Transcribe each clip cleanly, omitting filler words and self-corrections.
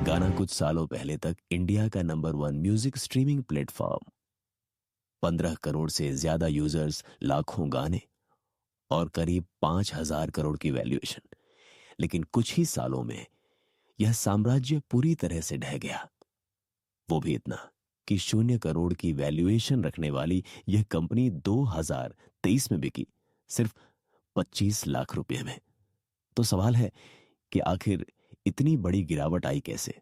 गाना कुछ सालों पहले तक इंडिया का number one music streaming platform, 15 crore से ज्यादा यूजर्स, लाखों गाने और करीब 5,000 करोड़ की वैल्यूएशन। लेकिन कुछ ही सालों में यह साम्राज्य पूरी तरह से ढह गया। वो भी इतना कि 0 करोड़ की वैल्यूएशन रखने वाली यह कंपनी 2023 में बिकी सिर्फ 25 लाख रुपए में। तो सवाल है कि आखिर इतनी बड़ी गिरावट आई कैसे?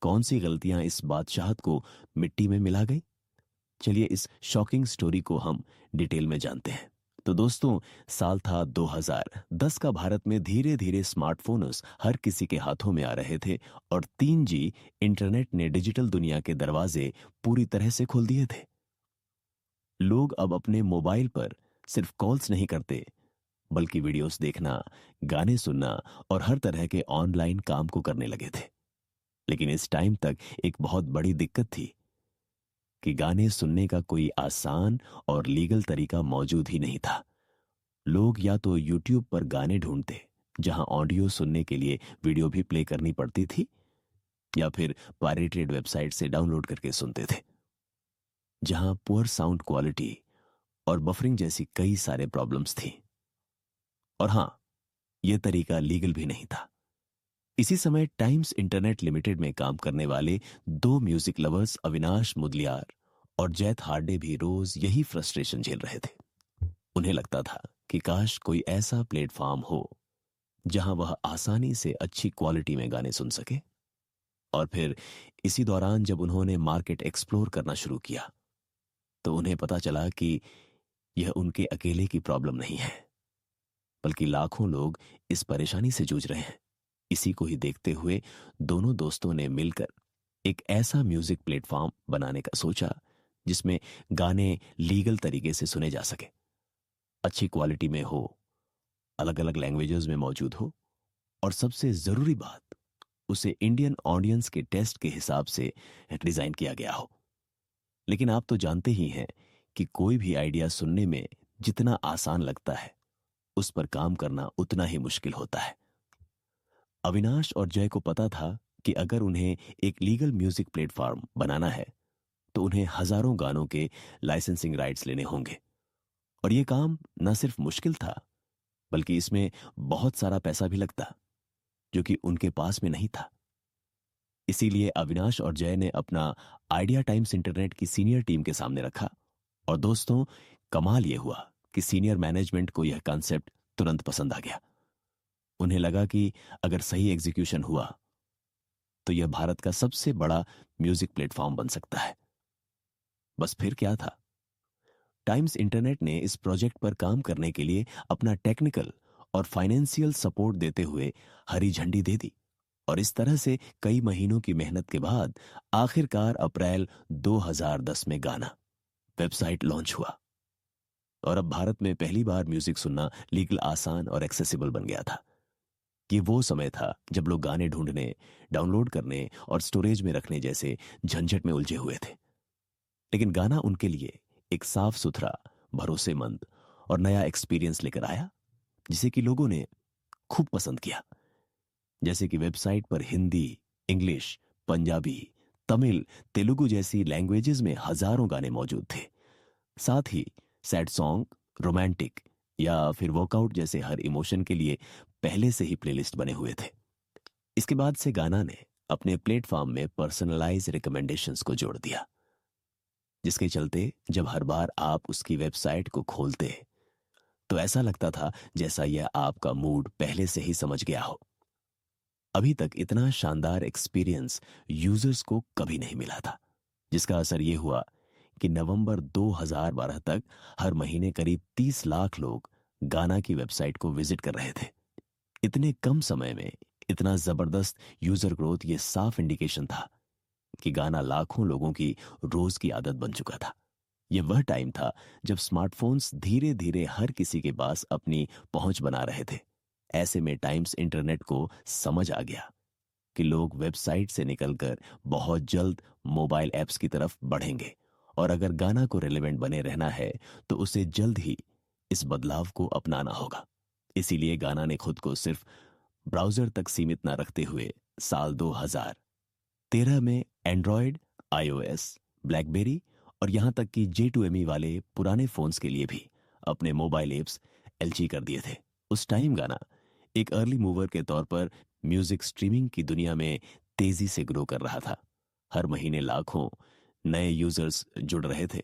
कौन सी गलतियां इस बादशाहत को मिट्टी में मिला गई? चलिए इस शॉकिंग स्टोरी को हम डिटेल में जानते हैं। तो दोस्तों, साल था 2010 का। भारत में धीरे धीरे स्मार्टफोन्स हर किसी के हाथों में आ रहे थे और 3G इंटरनेट ने डिजिटल दुनिया के दरवाजे पूरी तरह से खोल दिए थे। लोग अब अपने मोबाइल पर सिर्फ कॉल्स नहीं करते, बल्कि वीडियोस देखना, गाने सुनना और हर तरह के ऑनलाइन काम को करने लगे थे। लेकिन इस टाइम तक एक बहुत बड़ी दिक्कत थी कि गाने सुनने का कोई आसान और लीगल तरीका मौजूद ही नहीं था। लोग या तो YouTube पर गाने ढूंढते, जहां ऑडियो सुनने के लिए वीडियो भी प्ले करनी पड़ती थी, या फिर पायरेटेड वेबसाइट से डाउनलोड करके सुनते थे, जहां पुअर साउंड क्वालिटी और बफरिंग जैसी कई सारे प्रॉब्लम्स थी। और हां, यह तरीका लीगल भी नहीं था। इसी समय टाइम्स इंटरनेट लिमिटेड में काम करने वाले दो म्यूजिक लवर्स अविनाश मुदलियार और जैत हार्डे भी रोज यही फ्रस्ट्रेशन झेल रहे थे। उन्हें लगता था कि काश कोई ऐसा प्लेटफॉर्म हो जहां वह आसानी से अच्छी क्वालिटी में गाने सुन सके। और फिर इसी दौरान जब उन्होंने मार्केट एक्सप्लोर करना शुरू किया, तो उन्हें पता चला कि यह उनके अकेले की प्रॉब्लम नहीं है, बल्कि लाखों लोग इस परेशानी से जूझ रहे हैं। इसी को ही देखते हुए दोनों दोस्तों ने मिलकर एक ऐसा म्यूजिक प्लेटफॉर्म बनाने का सोचा जिसमें गाने लीगल तरीके से सुने जा सके, अच्छी क्वालिटी में हो, अलग अलग लैंग्वेजेस में मौजूद हो, और सबसे जरूरी बात, उसे इंडियन ऑडियंस के टेस्ट के हिसाब से डिजाइन किया गया हो। लेकिन आप तो जानते ही हैं कि कोई भी आइडिया सुनने में जितना आसान लगता है, उस पर काम करना उतना ही मुश्किल होता है। अविनाश और जय को पता था कि अगर उन्हें एक लीगल म्यूजिक प्लेटफॉर्म बनाना है तो उन्हें हजारों गानों के लाइसेंसिंग राइट्स लेने होंगे। और यह काम न सिर्फ मुश्किल था, बल्कि इसमें बहुत सारा पैसा भी लगता, जो कि उनके पास में नहीं था। इसीलिए अविनाश और जय ने अपना आइडिया टाइम्स इंटरनेट की सीनियर टीम के सामने रखा। और दोस्तों, कमाल यह हुआ कि सीनियर मैनेजमेंट को यह कॉन्सेप्ट तुरंत पसंद आ गया। उन्हें लगा कि अगर सही एग्जीक्यूशन हुआ तो यह भारत का सबसे बड़ा म्यूजिक प्लेटफॉर्म बन सकता है। बस फिर क्या था, टाइम्स इंटरनेट ने इस प्रोजेक्ट पर काम करने के लिए अपना टेक्निकल और फाइनेंशियल सपोर्ट देते हुए हरी झंडी दे दी। और इस तरह से कई महीनों की मेहनत के बाद आखिरकार अप्रैल 2010 में गाना वेबसाइट लॉन्च हुआ। और अब भारत में पहली बार म्यूजिक सुनना लीगल, आसान और एक्सेसिबल बन गया था। ये वो समय था जब लोग गाने ढूंढने, डाउनलोड करने और स्टोरेज में रखने जैसे झंझट में उलझे हुए थे। लेकिन गाना उनके लिए एक साफ सुथरा, भरोसेमंद और नया एक्सपीरियंस लेकर आया, जिसे कि लोगों ने खूब पसंद किया। जैसे कि वेबसाइट पर हिंदी, इंग्लिश, पंजाबी, तमिल, तेलुगु जैसी लैंग्वेजेस में हजारों गाने मौजूद थे। साथ ही सैड सॉन्ग, रोमांटिक या फिर वर्कआउट जैसे हर इमोशन के लिए पहले से ही प्लेलिस्ट बने हुए थे। इसके बाद से गाना ने अपने प्लेटफॉर्म में पर्सनलाइज रिकमेंडेशंस को जोड़ दिया, जिसके चलते जब हर बार आप उसकी वेबसाइट को खोलते तो ऐसा लगता था जैसा यह आपका मूड पहले से ही समझ गया हो। अभी तक इतना शानदार एक्सपीरियंस यूजर्स को कभी नहीं मिला था, जिसका असर यह हुआ कि नवंबर 2012 तक हर महीने करीब 30 लाख लोग गाना की वेबसाइट को विजिट कर रहे थे। इतने कम समय में इतना जबरदस्त यूजर ग्रोथ, ये साफ इंडिकेशन था कि गाना लाखों लोगों की रोज की आदत बन चुका था। यह वह टाइम था जब स्मार्टफोन्स धीरे धीरे हर किसी के पास अपनी पहुंच बना रहे थे। ऐसे में टाइम्स इंटरनेट को समझ आ गया कि लोग वेबसाइट से निकलकर बहुत जल्द मोबाइल ऐप्स की तरफ बढ़ेंगे, और अगर गाना को रेलेवेंट बने रहना है तो उसे जल्द ही इस बदलाव को अपनाना होगा। इसीलिए गाना ने खुद को सिर्फ ब्राउजर तक सीमित न रखते हुए साल 2000 13 में एंड्रॉयड, आईओएस, ब्लैकबेरी और यहां तक कि J2ME वाले पुराने फोन्स के लिए भी अपने मोबाइल एप्स एलजी कर दिए थे। उस टाइम गाना एक अर्ली मूवर के तौर पर म्यूजिक स्ट्रीमिंग की दुनिया में तेजी से ग्रो कर रहा था। हर महीने लाखों नए यूजर्स जुड़ रहे थे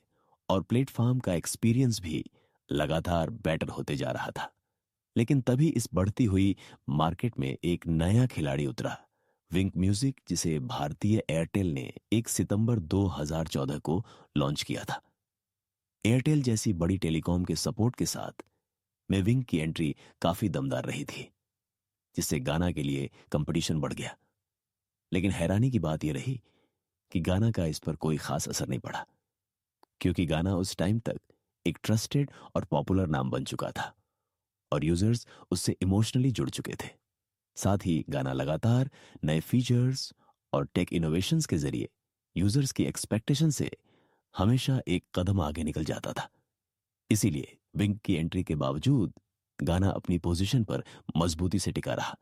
और प्लेटफॉर्म का एक्सपीरियंस भी लगातार बेटर होते जा रहा था। लेकिन तभी इस बढ़ती हुई मार्केट में एक नया खिलाड़ी उतरा, विंक म्यूजिक, जिसे भारतीय एयरटेल ने 1 सितंबर 2014 को लॉन्च किया था। एयरटेल जैसी बड़ी टेलीकॉम के सपोर्ट के साथ में विंक की एंट्री काफी दमदार रही थी, जिससे गाना के लिए कंपटीशन बढ़ गया। लेकिन हैरानी की बात यह रही कि गाना का इस पर कोई खास असर नहीं पड़ा, क्योंकि गाना उस टाइम तक एक ट्रस्टेड और पॉपुलर नाम बन चुका था और यूजर्स उससे इमोशनली जुड़ चुके थे। साथ ही गाना लगातार नए फीचर्स और टेक इनोवेशंस के जरिए यूजर्स की एक्सपेक्टेशन से हमेशा एक कदम आगे निकल जाता था। इसीलिए विंक की एंट्री के बावजूद गाना अपनी पोजीशन पर मजबूती से टिका रहा।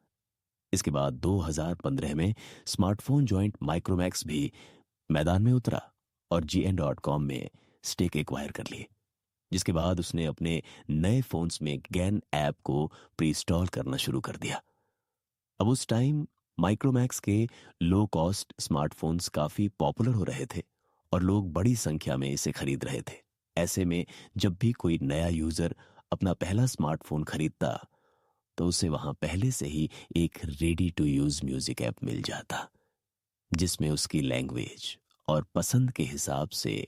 इसके बाद 2015 में स्मार्टफोन जॉइंट माइक्रोमैक्स भी मैदान में उतरा और GN.com में स्टेक एक्वायर कर लिए, जिसके बाद उसने अपने नए फोन्स में गैन ऐप को प्री इंस्टॉल करना शुरू कर दिया। अब उस टाइम माइक्रोमैक्स के लो कॉस्ट स्मार्टफोन्स काफी पॉपुलर हो रहे थे और लोग बड़ी संख्या में इसे खरीद रहे थे। ऐसे में जब भी कोई नया यूजर अपना पहला स्मार्टफोन खरीदता तो उसे वहां पहले से ही एक ready to use music app मिल जाता, जिसमें उसकी लैंग्वेज और पसंद के हिसाब से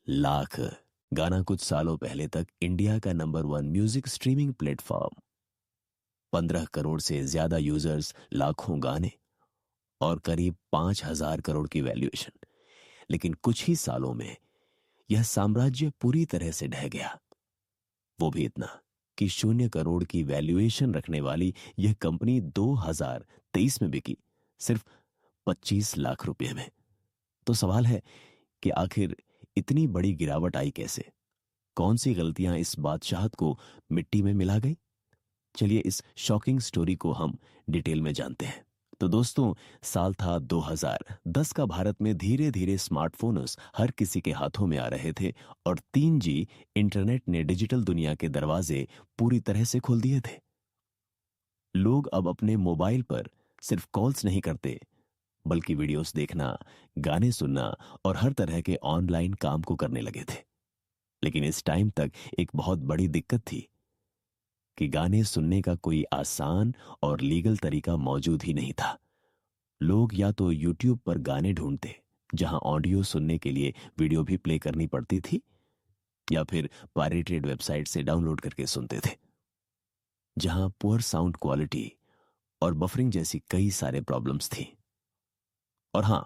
लाख गाना कुछ सालों पहले तक इंडिया का number 1 music streaming platform, 15 crore से ज्यादा यूजर्स, लाखों गाने और करीब 5,000 करोड़ की वैल्यूएशन। लेकिन कुछ ही सालों में यह साम्राज्य पूरी तरह से ढह गया। वो भी इतना कि 0 करोड़ की वैल्यूएशन रखने वाली यह कंपनी 2023 में बिकी सिर्फ 25 लाख रुपए में। तो सवाल है कि आखिर इतनी बड़ी गिरावट आई कैसे? कौन सी गलतियां इस बादशाहत को मिट्टी में मिला गई? चलिए इस शॉकिंग स्टोरी को हम डिटेल में जानते हैं। तो दोस्तों, साल था 2010 का। भारत में धीरे धीरे स्मार्टफोन्स हर किसी के हाथों में आ रहे थे और 3G इंटरनेट ने डिजिटल दुनिया के दरवाजे पूरी तरह से खोल दिए थे। लोग अब अपने मोबाइल पर सिर्फ कॉल्स नहीं करते, बल्कि वीडियोस देखना, गाने सुनना और हर तरह के ऑनलाइन काम को करने लगे थे। लेकिन इस टाइम तक एक बहुत बड़ी दिक्कत थी कि गाने सुनने का कोई आसान और लीगल तरीका मौजूद ही नहीं था। लोग या तो YouTube पर गाने ढूंढते, जहां ऑडियो सुनने के लिए वीडियो भी प्ले करनी पड़ती थी, या फिर पायरेटेड वेबसाइट से डाउनलोड करके सुनते थे, जहां पुअर साउंड क्वालिटी और बफरिंग जैसी कई सारे प्रॉब्लम्स थी। और हां,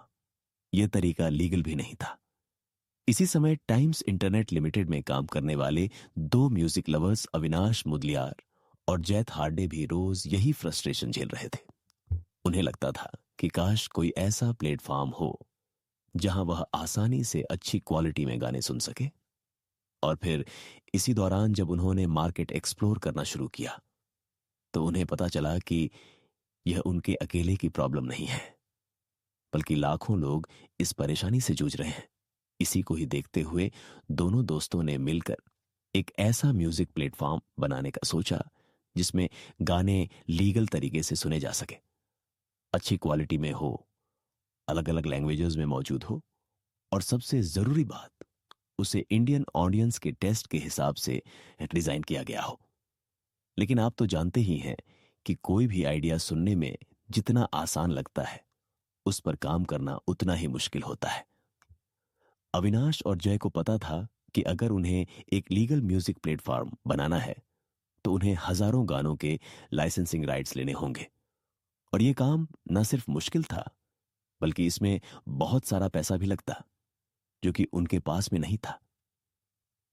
यह तरीका लीगल भी नहीं था। इसी समय टाइम्स इंटरनेट लिमिटेड में काम करने वाले 2 म्यूजिक लवर्स अविनाश मुदलियार और जैत हार्डे भी रोज यही फ्रस्ट्रेशन झेल रहे थे। उन्हें लगता था कि काश कोई ऐसा प्लेटफॉर्म हो जहां वह आसानी से अच्छी क्वालिटी में गाने सुन सके। और फिर इसी दौरान जब उन्होंने मार्केट एक्सप्लोर करना शुरू किया तो उन्हें पता चला कि यह उनके अकेले की प्रॉब्लम नहीं है, बल्कि लाखों लोग इस परेशानी से जूझ रहे हैं। इसी को ही देखते हुए दोनों दोस्तों ने मिलकर एक ऐसा म्यूजिक प्लेटफॉर्म बनाने का सोचा जिसमें गाने लीगल तरीके से सुने जा सके, अच्छी क्वालिटी में हो, अलग अलग लैंग्वेजेस में मौजूद हो, और सबसे जरूरी बात, उसे इंडियन ऑडियंस के टेस्ट के हिसाब से डिजाइन किया गया हो। लेकिन आप तो जानते ही हैं कि कोई भी आइडिया सुनने में जितना आसान लगता है, उस पर काम करना उतना ही मुश्किल होता है। अविनाश और जय को पता था कि अगर उन्हें एक लीगल म्यूजिक प्लेटफॉर्म बनाना है तो उन्हें हजारों गानों के लाइसेंसिंग राइट्स लेने होंगे। और यह काम न सिर्फ मुश्किल था, बल्कि इसमें बहुत सारा पैसा भी लगता, जो कि उनके पास में नहीं था।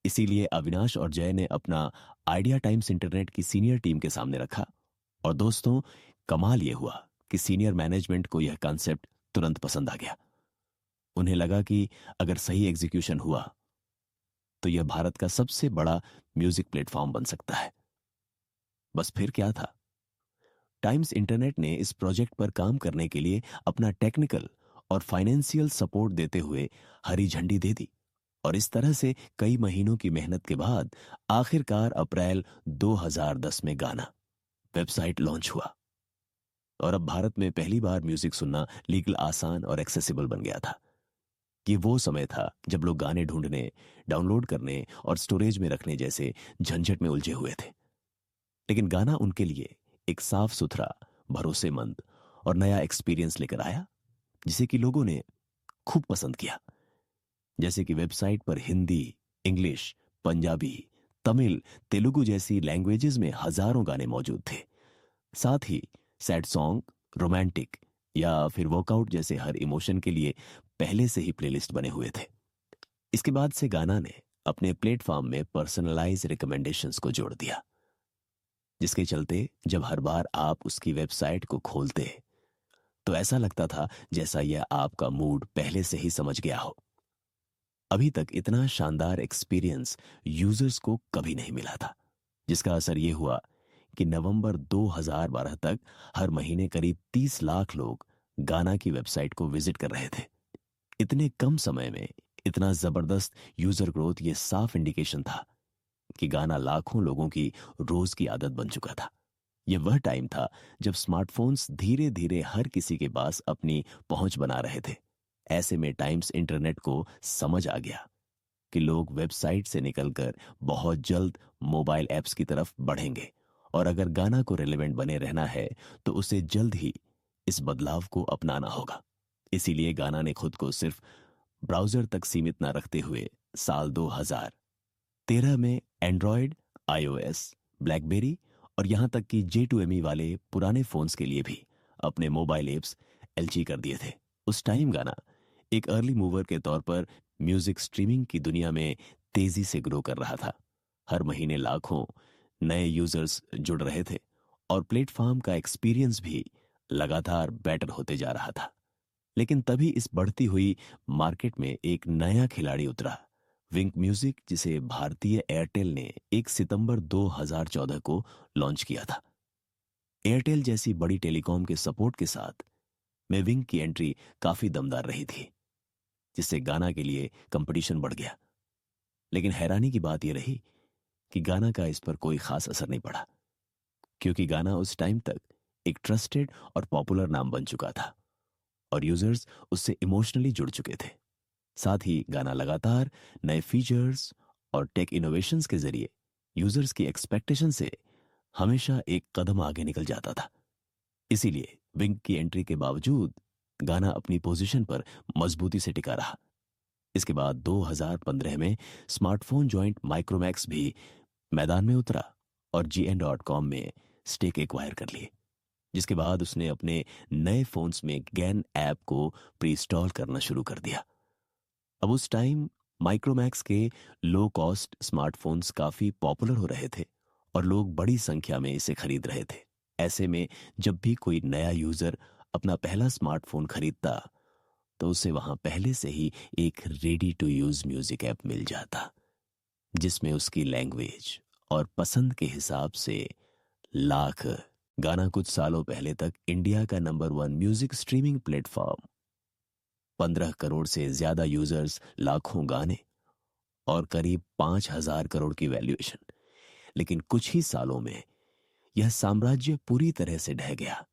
इसीलिए अविनाश और जय ने अपना आइडिया टाइम्स इंटरनेट की सीनियर टीम के सामने रखा। और दोस्तों, कमाल यह हुआ कि सीनियर मैनेजमेंट को यह कॉन्सेप्ट तुरंत पसंद आ गया। उन्हें लगा कि अगर सही एग्जीक्यूशन हुआ तो यह भारत का सबसे बड़ा म्यूजिक प्लेटफॉर्म बन सकता है। बस फिर क्या था, टाइम्स इंटरनेट ने इस प्रोजेक्ट पर काम करने के लिए अपना टेक्निकल और फाइनेंशियल सपोर्ट देते हुए हरी झंडी दे दी। और इस तरह से कई महीनों की मेहनत के बाद आखिरकार अप्रैल 2010 में गाना वेबसाइट लॉन्च हुआ। और अब भारत में पहली बार म्यूजिक सुनना लीगल, आसान और एक्सेसिबल बन गया था। ये वो समय था जब लोग गाने ढूंढने, डाउनलोड करने और स्टोरेज में रखने जैसे झंझट में उलझे हुए थे। लेकिन गाना उनके लिए एक साफ सुथरा, भरोसेमंद और नया एक्सपीरियंस लेकर आया, जिसे कि लोगों ने खूब पसंद किया। जैसे कि वेबसाइट पर हिंदी, इंग्लिश, पंजाबी, तमिल, तेलुगु जैसी लैंग्वेजेस में हजारों गाने मौजूद थे। साथ ही सैड सॉन्ग, रोमांटिक या फिर वर्कआउट जैसे हर इमोशन के लिए पहले से ही प्लेलिस्ट बने हुए थे। इसके बाद से गाना ने अपने प्लेटफॉर्म में पर्सनलाइज रिकमेंडेशंस को जोड़ दिया, जिसके चलते जब हर बार आप उसकी वेबसाइट को खोलते तो ऐसा लगता था जैसा यह आपका मूड पहले से ही समझ गया हो। अभी तक इतना शानदार एक्सपीरियंस यूजर्स को कभी नहीं मिला था, जिसका असर यह हुआ कि नवंबर 2012 तक हर महीने करीब 30 लाख लोग गाना की वेबसाइट को विजिट कर रहे थे। इतने कम समय में इतना जबरदस्त यूजर ग्रोथ ये साफ इंडिकेशन था कि गाना लाखों लोगों की रोज की आदत बन चुका था। यह वह टाइम था जब स्मार्टफोन्स धीरे धीरे हर किसी के पास अपनी पहुंच बना रहे थे। ऐसे में टाइम्स इंटरनेट को समझ आ गया कि लोग वेबसाइट से निकलकर बहुत जल्द मोबाइल ऐप्स की तरफ बढ़ेंगे, और अगर गाना को रेलेवेंट बने रहना है तो उसे जल्द ही इस बदलाव को अपनाना होगा। इसीलिए गाना ने खुद को सिर्फ ब्राउजर तक सीमित न रखते हुए साल 2013 में एंड्रॉयड, iOS, ब्लैकबेरी और यहां तक कि J2ME वाले पुराने फोन्स के लिए भी अपने मोबाइल एप्स LG कर दिए थे। उस टाइम गाना एक अर्ली मूवर के तौर पर म्यूजिक स्ट्रीमिंग की दुनिया में तेजी से ग्रो कर रहा था। हर महीने लाखों नए यूजर्स जुड़ रहे थे और प्लेटफॉर्म का एक्सपीरियंस भी लगातार बेटर होते जा रहा था। लेकिन तभी इस बढ़ती हुई मार्केट में एक नया खिलाड़ी उतरा, विंक म्यूजिक, जिसे भारतीय एयरटेल ने 1 सितंबर 2014 को लॉन्च किया था। एयरटेल जैसी बड़ी टेलीकॉम के सपोर्ट के साथ में विंक की एंट्री काफी दमदार रही थी, जिससे गाना के लिए कंपटीशन बढ़ गया। लेकिन हैरानी की बात यह रही कि गाना का इस पर कोई खास असर नहीं पड़ा, क्योंकि गाना उस टाइम तक एक ट्रस्टेड और पॉपुलर नाम बन चुका था और यूजर्स उससे इमोशनली जुड़ चुके थे। साथ ही गाना लगातार नए फीचर्स और टेक इनोवेशंस के जरिए यूजर्स की एक्सपेक्टेशन से हमेशा एक कदम आगे निकल जाता था। इसीलिए विंक की एंट्री के बावजूद गाना अपनी पोजीशन पर मजबूती से टिका रहा। इसके बाद 2015 में स्मार्टफोन जॉइंट माइक्रोमैक्स भी मैदान में उतरा और GN.com में स्टेक एक्वायर कर लिए, जिसके बाद उसने अपने नए फोन्स में गैन ऐप को प्री-इंस्टॉल करना शुरू कर दिया। अब उस टाइम माइक्रोमैक्स के लो कॉस्ट स्मार्टफोन्स काफी पॉपुलर हो रहे थे और लोग बड़ी संख्या में इसे खरीद रहे थे। ऐसे में जब भी कोई नया यूजर अपना पहला स्मार्टफोन खरीदता तो उसे वहां पहले से ही एक ready to use music app मिल जाता, जिसमें उसकी लैंग्वेज और पसंद के हिसाब से लाख गाना कुछ सालों पहले तक इंडिया का number 1 music streaming platform, 15 crore से ज्यादा यूजर्स, लाखों गाने और करीब 5,000 करोड़ की वैल्यूएशन। लेकिन कुछ ही सालों में यह साम्राज्य पूरी तरह से ढह गया।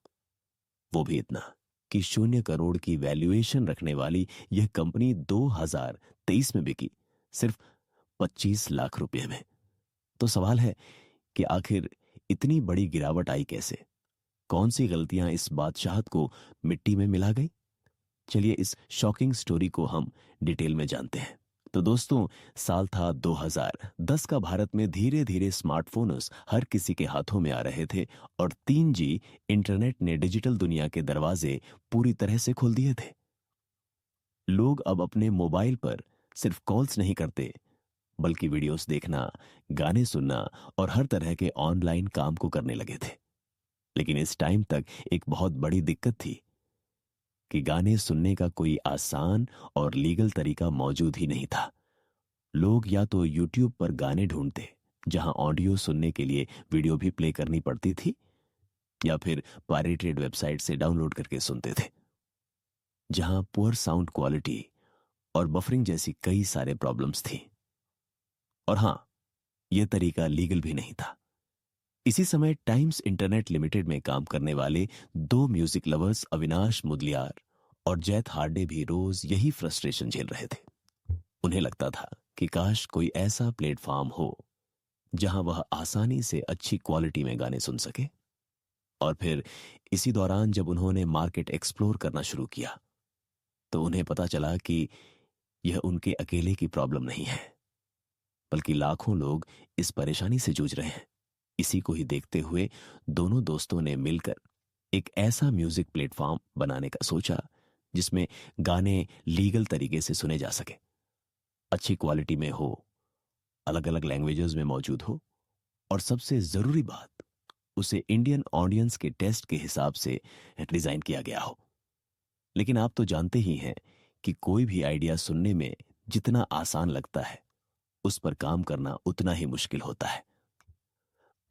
वो भी इतना कि 0 करोड़ की वैल्यूएशन रखने वाली यह कंपनी 2023 में बिकी सिर्फ 25 लाख रुपए में। तो सवाल है कि आखिर इतनी बड़ी गिरावट आई कैसे? कौन सी गलतियां इस बादशाहत को मिट्टी में मिला गई? चलिए इस शॉकिंग स्टोरी को हम डिटेल में जानते हैं। तो दोस्तों, साल था 2010 का। भारत में धीरे धीरे स्मार्टफोन्स हर किसी के हाथों में आ रहे थे और 3G इंटरनेट ने डिजिटल दुनिया के दरवाजे पूरी तरह से खोल दिए थे। लोग अब अपने मोबाइल पर सिर्फ कॉल्स नहीं करते, बल्कि वीडियोस देखना, गाने सुनना और हर तरह के ऑनलाइन काम को करने लगे थे। लेकिन इस टाइम तक एक बहुत बड़ी दिक्कत थी कि गाने सुनने का कोई आसान और लीगल तरीका मौजूद ही नहीं था। लोग या तो YouTube पर गाने ढूंढते, जहां ऑडियो सुनने के लिए वीडियो भी प्ले करनी पड़ती थी, या फिर पायरेटेड वेबसाइट से डाउनलोड करके सुनते थे। जहां पुअर साउंड क्वालिटी और बफरिंग जैसी कई सारे प्रॉब्लम्स थी। और हां, यह तरीका लीगल भी नहीं था। इसी समय टाइम्स इंटरनेट लिमिटेड में काम करने वाले दो म्यूजिक लवर्स अविनाश मुदलियार और जैत हार्डे भी रोज यही फ्रस्ट्रेशन झेल रहे थे। उन्हें लगता था कि काश कोई ऐसा प्लेटफॉर्म हो जहां वह आसानी से अच्छी क्वालिटी में गाने सुन सके। और फिर इसी दौरान जब उन्होंने मार्केट एक्सप्लोर करना शुरू किया तो उन्हें पता चला कि यह उनके अकेले की प्रॉब्लम नहीं है, बल्कि लाखों लोग इस परेशानी से जूझ रहे हैं। इसी को ही देखते हुए दोनों दोस्तों ने मिलकर एक ऐसा म्यूजिक प्लेटफॉर्म बनाने का सोचा जिसमें गाने लीगल तरीके से सुने जा सके, अच्छी क्वालिटी में हो, अलग अलग लैंग्वेजेस में मौजूद हो, और सबसे जरूरी बात, उसे इंडियन ऑडियंस के टेस्ट के हिसाब से डिजाइन किया गया हो। लेकिन आप तो जानते ही हैं कि कोई भी आइडिया सुनने में जितना आसान लगता है, उस पर काम करना उतना ही मुश्किल होता है।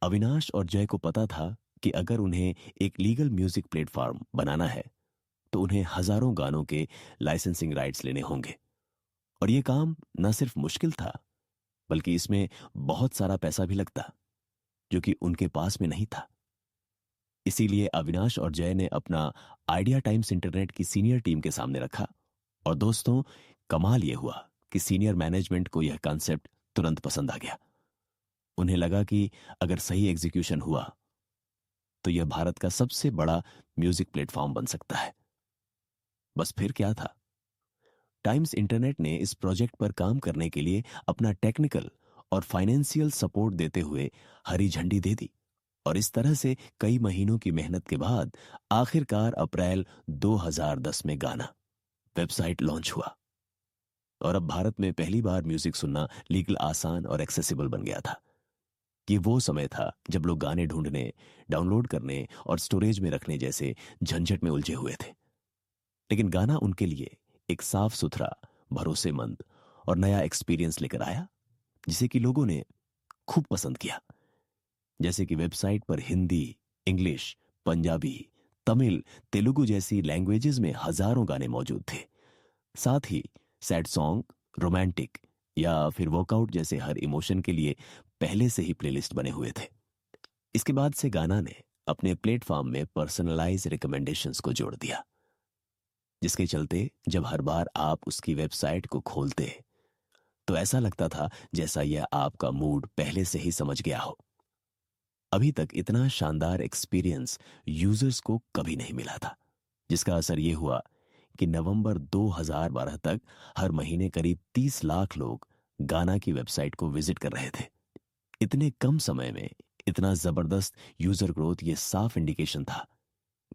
अविनाश और जय को पता था कि अगर उन्हें एक लीगल म्यूजिक प्लेटफॉर्म बनाना है तो उन्हें हजारों गानों के लाइसेंसिंग राइट्स लेने होंगे। और यह काम न सिर्फ मुश्किल था, बल्कि इसमें बहुत सारा पैसा भी लगता, जो कि उनके पास में नहीं था। इसीलिए अविनाश और जय ने अपना आइडिया टाइम्स इंटरनेट की सीनियर टीम के सामने रखा। और दोस्तों, कमाल यह हुआ कि सीनियर मैनेजमेंट को यह कॉन्सेप्ट तुरंत पसंद आ गया। उन्हें लगा कि अगर सही एग्जीक्यूशन हुआ तो यह भारत का सबसे बड़ा म्यूजिक प्लेटफॉर्म बन सकता है। बस फिर क्या था, टाइम्स इंटरनेट ने इस प्रोजेक्ट पर काम करने के लिए अपना टेक्निकल और फाइनेंशियल सपोर्ट देते हुए हरी झंडी दे दी। और इस तरह से कई महीनों की मेहनत के बाद आखिरकार अप्रैल 2010 में गाना वेबसाइट लॉन्च हुआ। और अब भारत में पहली बार म्यूजिक सुनना लीगल, आसान और एक्सेसिबल बन गया था। ये वो समय था जब लोग गाने ढूंढने, डाउनलोड करने और स्टोरेज में रखने जैसे झंझट में उलझे हुए थे। लेकिन गाना उनके लिए एक साफ सुथरा, भरोसेमंद और नया एक्सपीरियंस लेकर आया, जिसे कि लोगों ने खूब पसंद किया। जैसे कि वेबसाइट पर हिंदी, इंग्लिश, पंजाबी, तमिल, तेलुगु जैसी लैंग्वेजेस में हजारों गाने मौजूद थे। साथ ही सैड सॉन्ग, रोमांटिक या फिर वर्कआउट जैसे हर इमोशन के लिए पहले से ही प्लेलिस्ट बने हुए थे। इसके बाद से गाना ने अपने प्लेटफॉर्म में पर्सनलाइज रिकमेंडेशंस को जोड़ दिया, जिसके चलते जब हर बार आप उसकी वेबसाइट को खोलते तो ऐसा लगता था जैसा यह आपका मूड पहले से ही समझ गया हो। अभी तक इतना शानदार एक्सपीरियंस यूजर्स को कभी नहीं मिला था, जिसका असर यह हुआ कि नवंबर 2012 तक हर महीने करीब 30 लाख लोग गाना की वेबसाइट को विजिट कर रहे थे। इतने कम समय में इतना जबरदस्त यूजर ग्रोथ ये साफ इंडिकेशन था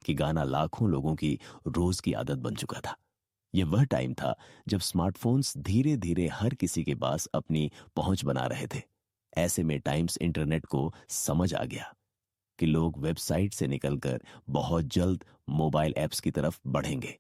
कि गाना लाखों लोगों की रोज की आदत बन चुका था। यह वह टाइम था जब स्मार्टफोन्स धीरे धीरे हर किसी के पास अपनी पहुंच बना रहे थे। ऐसे में टाइम्स इंटरनेट को समझ आ गया कि लोग वेबसाइट से निकलकर बहुत जल्द मोबाइल ऐप्स की तरफ बढ़ेंगे।